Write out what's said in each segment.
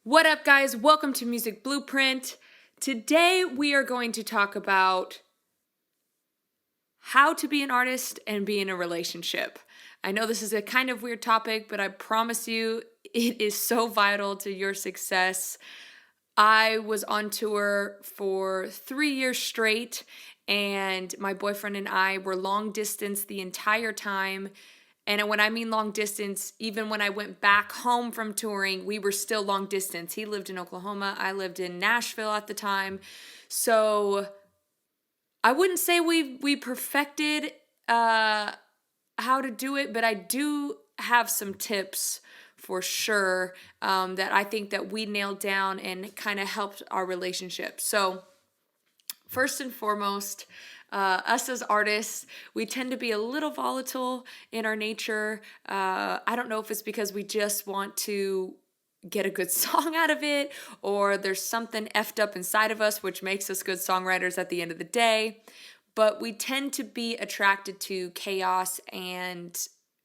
What up, guys? Welcome to Music Blueprint. Today we are going to talk about how to be an artist and be in a relationship. I know this is a kind of weird topic, but I promise you it is so vital to your success. I was on tour for 3 years straight, and my boyfriend and I were long distance the entire time. And when I mean long distance, even when I went back home from touring, we were still long distance. He lived in Oklahoma. I lived in Nashville at the time. So I wouldn't say we perfected how to do it, but I do have some tips for sure that I think that we nailed down and kind of helped our relationship. So first and foremost, us as artists, we tend to be a little volatile in our nature. I don't know if it's because we just want to get a good song out of it, or there's something effed up inside of us which makes us good songwriters at the end of the day. But we tend to be attracted to chaos and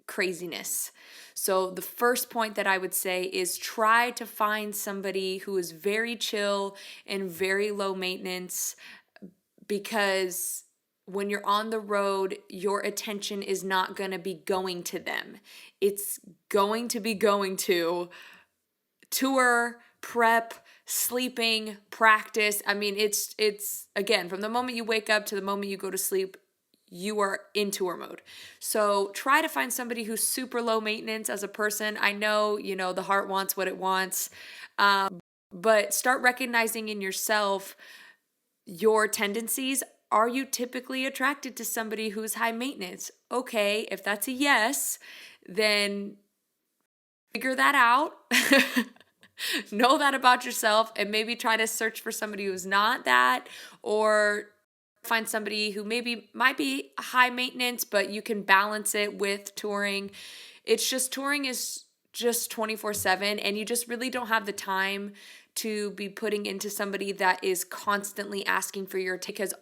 craziness. So the first point that I would say is try to find somebody who is very chill and very low maintenance, because when you're on the road, your attention is not going to be going to them. It's going to be going to tour, prep, sleeping, practice. I mean, it's again, from the moment you wake up to the moment you go to sleep, you are in tour mode. So try to find somebody who's super low maintenance as a person. I know, the heart wants what it wants, but start recognizing in yourself your tendencies. Are you typically attracted to somebody who's high maintenance? Okay, if that's a yes, then figure that out. Know that about yourself, and maybe try to search for somebody who's not that, or find somebody who maybe might be high maintenance, but you can balance it with touring. It's just touring is just 24/7, and you just really don't have the time to be putting into somebody that is constantly asking for your because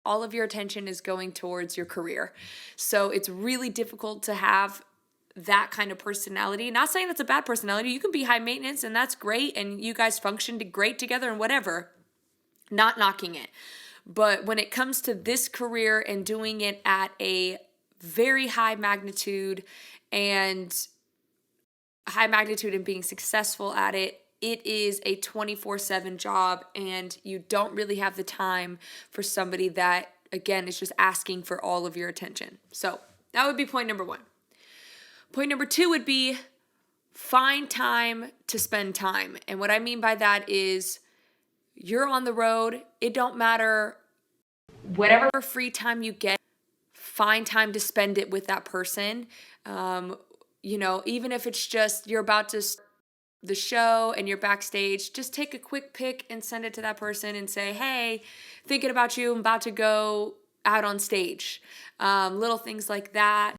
all of your attention is going towards your career. So it's really difficult to have that kind of personality. Not saying that's a bad personality. You can be high maintenance and that's great, and you guys functioned great together and whatever. Not knocking it. But when it comes to this career and doing it at a very high magnitude and being successful at it, it is a 24/7 job, and you don't really have the time for somebody that, again, is just asking for all of your attention. So that would be point number one. Point number two would be find time to spend time. And what I mean by that is you're on the road. It don't matter whatever free time you get, find time to spend it with that person. Even if it's just you're about to start the show and you're backstage, just take a quick pic and send it to that person and say, hey, thinking about you, I'm about to go out on stage. Little things like that.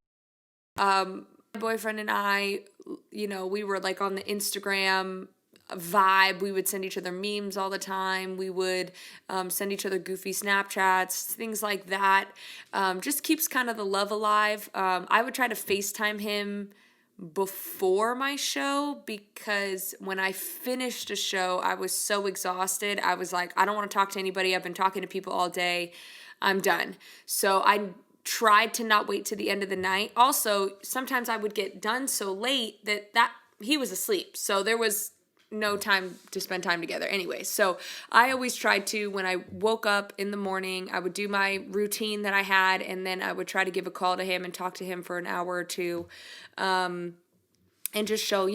My boyfriend and I, we were like on the Instagram vibe. We would send each other memes all the time. We would send each other goofy Snapchats, things like that. Just keeps kind of the love alive. I would try to FaceTime him before my show, because when I finished a show, I was so exhausted. I was like, I don't want to talk to anybody. I've been talking to people all day. I'm done. So I tried to not wait to the end of the night. Also, sometimes I would get done so late that he was asleep. So there was no time to spend time together anyway. So I always tried to, when I woke up in the morning, I would do my routine that I had, and then I would try to give a call to him and talk to him for an hour or two, and just show,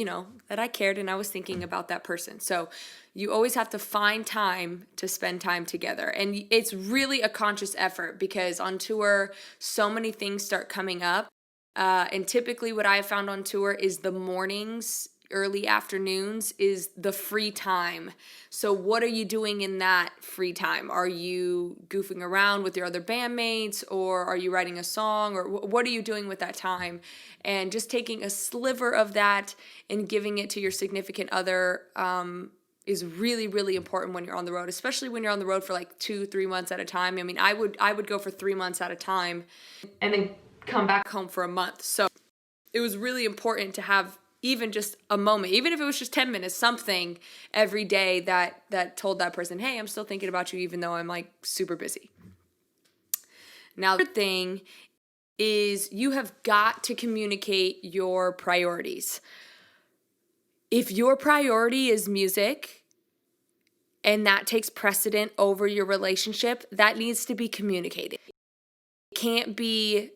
that I cared and I was thinking about that person. So you always have to find time to spend time together. And it's really a conscious effort, because on tour, so many things start coming up. And typically what I have found on tour is the mornings, early afternoons is the free time. So what are you doing in that free time? Are you goofing around with your other bandmates, or are you writing a song, or what are you doing with that time? And just taking a sliver of that and giving it to your significant other is really, really important when you're on the road, especially when you're on the road for like 2-3 months at a time. I mean, I would go for 3 months at a time and then come back home for a month. So it was really important to have even just a moment, even if it was just 10 minutes, something every day that told that person, hey, I'm still thinking about you even though I'm like super busy. Now, the third thing is you have got to communicate your priorities. If your priority is music and that takes precedent over your relationship, that needs to be communicated. It can't be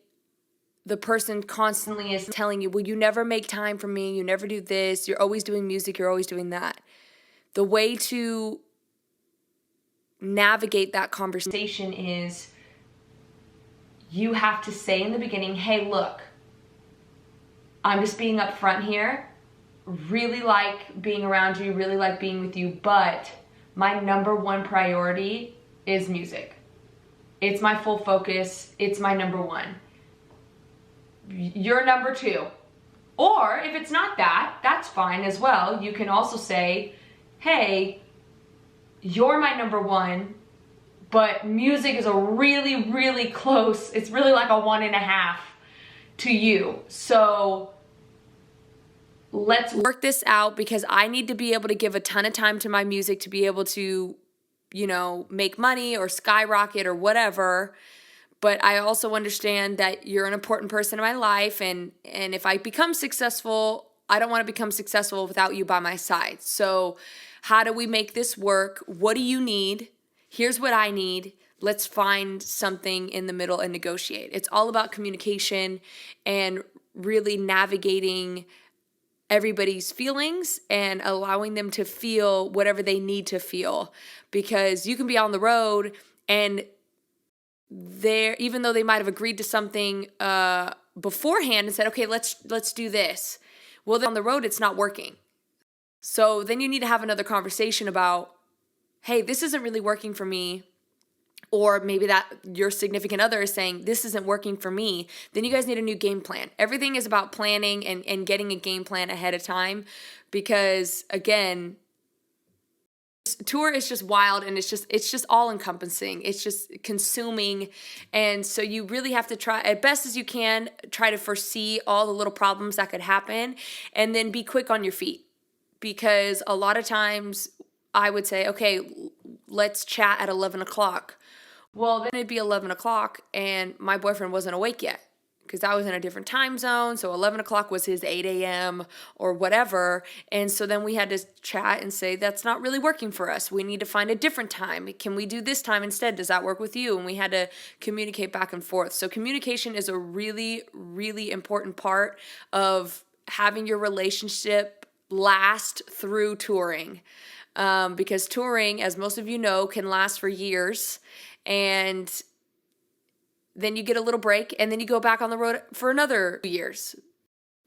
the person constantly is telling you, well, you never make time for me, you never do this, you're always doing music, you're always doing that. The way to navigate that conversation is you have to say in the beginning, hey, look, I'm just being upfront here. Really like being around you, really like being with you, but my number one priority is music. It's my full focus. It's my number one. You're number two. Or if it's not that, that's fine as well. You can also say, hey, you're my number one, but music is a really, really close, it's really like a 1.5 to you. So let's work this out because I need to be able to give a ton of time to my music to be able to, make money or skyrocket or whatever. But I also understand that you're an important person in my life. And if I become successful, I don't want to become successful without you by my side. So how do we make this work? What do you need? Here's what I need. Let's find something in the middle and negotiate. It's all about communication and really navigating everybody's feelings and allowing them to feel whatever they need to feel. Because you can be on the road and even though they might have agreed to something beforehand and said, okay, let's do this. Well, then on the road, it's not working. So then you need to have another conversation about, hey, this isn't really working for me. Or maybe that your significant other is saying, this isn't working for me. Then you guys need a new game plan. Everything is about planning and getting a game plan ahead of time. Because again, tour is just wild and it's just all encompassing. It's just consuming. And so you really have to try as best as you can, try to foresee all the little problems that could happen and then be quick on your feet. Because a lot of times I would say, okay, let's chat at 11 o'clock. Well, then it'd be 11 o'clock and my boyfriend wasn't awake yet because I was in a different time zone. So 11 o'clock was his 8 a.m. or whatever. And so then we had to chat and say, that's not really working for us. We need to find a different time. Can we do this time instead? Does that work with you? And we had to communicate back and forth. So communication is a really, really important part of having your relationship last through touring. Because touring, as most of you know, can last for years. And then you get a little break and then you go back on the road for another 2 years.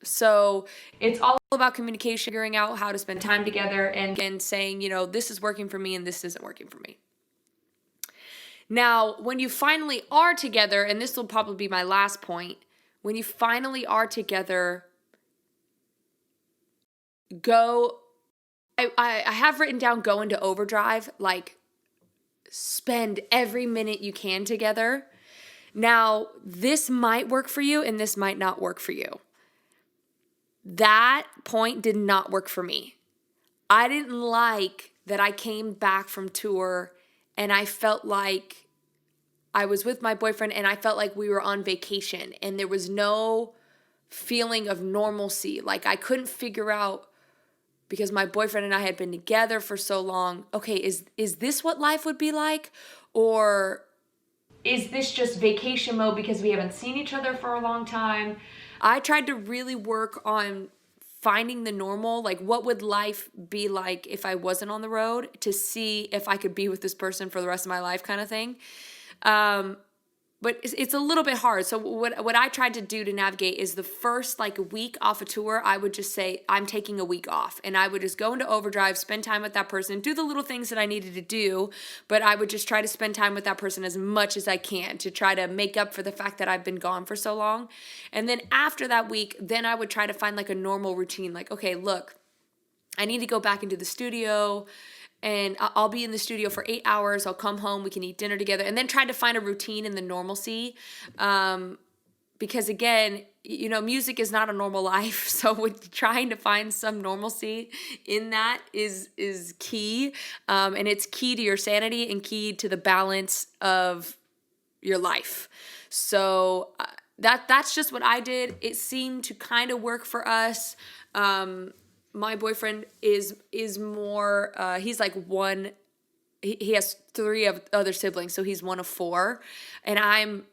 So it's all about communication, figuring out how to spend time together and saying, this is working for me and this isn't working for me. Now, when you finally are together, and this will probably be my last point, when you finally are together, I have written down go into overdrive, like spend every minute you can together. Now, this might work for you and this might not work for you. That point did not work for me. I didn't like that I came back from tour and I felt like I was with my boyfriend and I felt like we were on vacation and there was no feeling of normalcy. Like I couldn't figure out, because my boyfriend and I had been together for so long, okay, is this what life would be like? Or is this just vacation mode because we haven't seen each other for a long time? I tried to really work on finding the normal, like what would life be like if I wasn't on the road, to see if I could be with this person for the rest of my life kind of thing. But it's a little bit hard. So what I tried to do to navigate is the first week off a tour, I would just say, I'm taking a week off. And I would just go into overdrive, spend time with that person, do the little things that I needed to do. But I would just try to spend time with that person as much as I can to try to make up for the fact that I've been gone for so long. And then after that week, then I would try to find a normal routine. Like, okay, look, I need to go back into the studio. And I'll be in the studio for 8 hours. I'll come home. We can eat dinner together. And then try to find a routine in the normalcy. because again, music is not a normal life. So with trying to find some normalcy in that is key, and it's key to your sanity and key to the balance of your life. So that's just what I did. It seemed to kind of work for us. My boyfriend is more. He's like one. He has three of other siblings, so he's one of four, and I'm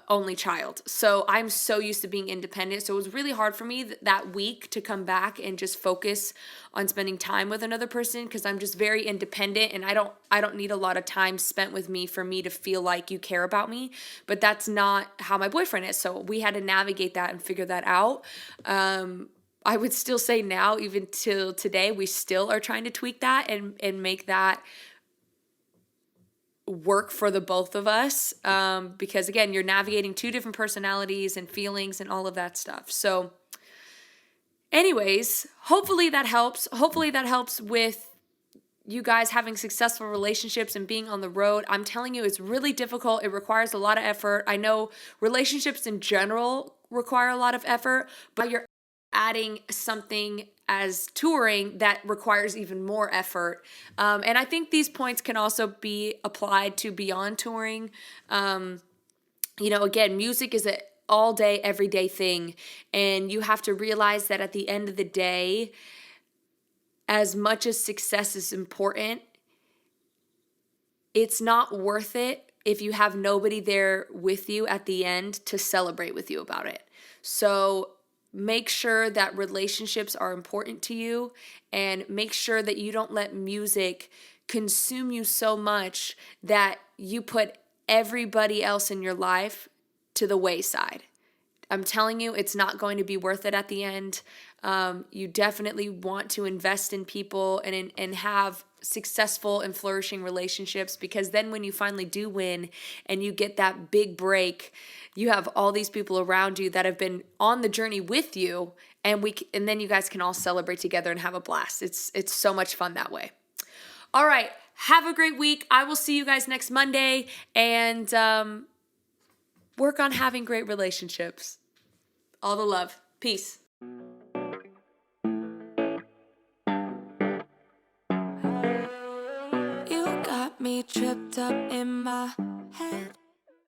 only child. So I'm so used to being independent. So it was really hard for me that week to come back and just focus on spending time with another person, because I'm just very independent, and I don't need a lot of time spent with me for me to feel like you care about me. But that's not how my boyfriend is. So we had to navigate that and figure that out. I would still say now, even till today, we still are trying to tweak that and make that work for the both of us, because again, you're navigating two different personalities and feelings and all of that stuff. So anyways, hopefully that helps with you guys having successful relationships and being on the road. I'm telling you, it's really difficult. It requires a lot of effort. I know relationships in general require a lot of effort, but you're adding something as touring that requires even more effort. And I think these points can also be applied to beyond touring. Again, music is an all day, everyday thing. And you have to realize that at the end of the day, as much as success is important, it's not worth it if you have nobody there with you at the end to celebrate with you about it. So make sure that relationships are important to you, and make sure that you don't let music consume you so much that you put everybody else in your life to the wayside. I'm telling you, it's not going to be worth it at the end. You definitely want to invest in people and have successful and flourishing relationships, because then when you finally do win and you get that big break, you have all these people around you that have been on the journey with you, and then you guys can all celebrate together and have a blast. It's so much fun that way. All right, have a great week. I will see you guys next Monday, and work on having great relationships. All the love. Peace. You got me tripped up in my head.